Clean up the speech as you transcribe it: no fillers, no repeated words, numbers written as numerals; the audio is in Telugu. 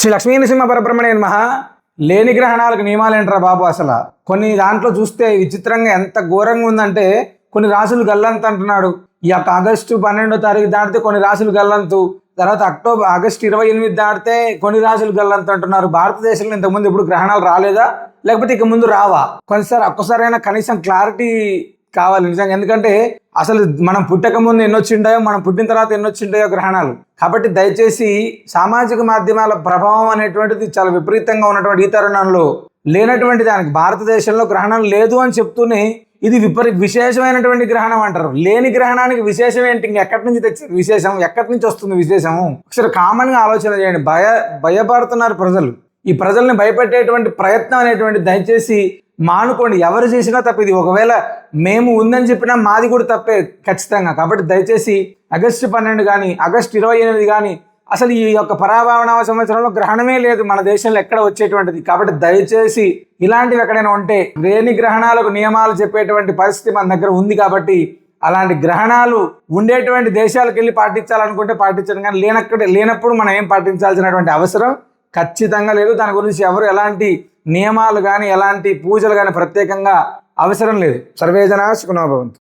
శ్రీ లక్ష్మీ నరసింహ పరబ్రహ్మణే నమః. లేని గ్రహణాలకు నియమాలు ఏంట్రా బాబు? అసలు కొన్ని దాంట్లో చూస్తే విచిత్రంగా ఎంత ఘోరంగా ఉందంటే, కొన్ని రాసులు గల్లంత అంటున్నాడు. ఈ యొక్క ఆగస్టు 12వ తారీఖు దాటితే కొన్ని రాసులు గల్లంతు, తర్వాత ఆగస్టు 28 దాటితే కొన్ని రాసులు గల్లంత అంటున్నారు. భారతదేశంలో ఇంతకుముందు ఎప్పుడు గ్రహణాలు రాలేదా, లేకపోతే ఇక ముందు రావా? ఒక్కసారైనా కనీసం క్లారిటీ కావాలి నిజంగా. ఎందుకంటే అసలు మనం పుట్టక ముందు ఎన్నొచ్చింటాయో, మనం పుట్టిన తర్వాత ఎన్నొచ్చింటాయో గ్రహణాలు. కాబట్టి దయచేసి సామాజిక మాధ్యమాల ప్రభావం అనేటువంటిది చాలా విపరీతంగా ఉన్నటువంటి ఈ తరుణంలో లేనటువంటి దానికి, భారతదేశంలో గ్రహణం లేదు అని చెప్తూనే ఇది విశేషమైనటువంటి గ్రహణం అంటారు. లేని గ్రహణానికి విశేషం ఏంటి? ఎక్కడి నుంచి తెచ్చి విశేషం, ఎక్కడి నుంచి వస్తుంది విశేషము? ఒకసారి కామన్గా ఆలోచన చేయండి. భయపడుతున్నారు ప్రజలు. ఈ ప్రజల్ని భయపెట్టేటువంటి ప్రయత్నం అనేటువంటి దయచేసి మానుకోండి. ఎవరు చేసినా తప్పిది. ఒకవేళ మేము ఉందని చెప్పినా మాది కూడా తప్పే ఖచ్చితంగా. కాబట్టి దయచేసి ఆగస్టు 12 కానీ ఆగస్టు 28 కానీ అసలు ఈ యొక్క పరాభవనవ సంవత్సరంలో గ్రహణమే లేదు మన దేశంలో ఎక్కడ వచ్చేటువంటిది. కాబట్టి దయచేసి ఇలాంటివి ఎక్కడైనా ఉంటే లేని గ్రహణాలకు నియమాలు చెప్పేటువంటి పరిస్థితి మన దగ్గర ఉంది. కాబట్టి అలాంటి గ్రహణాలు ఉండేటువంటి దేశాలకు వెళ్ళి పాటించాలనుకుంటే పాటించడం, కానీ లేనప్పుడు మనం ఏం పాటించాల్సినటువంటి అవసరం ఖచ్చితంగా లేదు. దాని గురించి ఎవరు ఎలాంటి నియమాలు కానీ ఎలాంటి పూజలు కానీ ప్రత్యేకంగా అవసరం లేదు. సర్వేజనా సుఖినో భవంతు.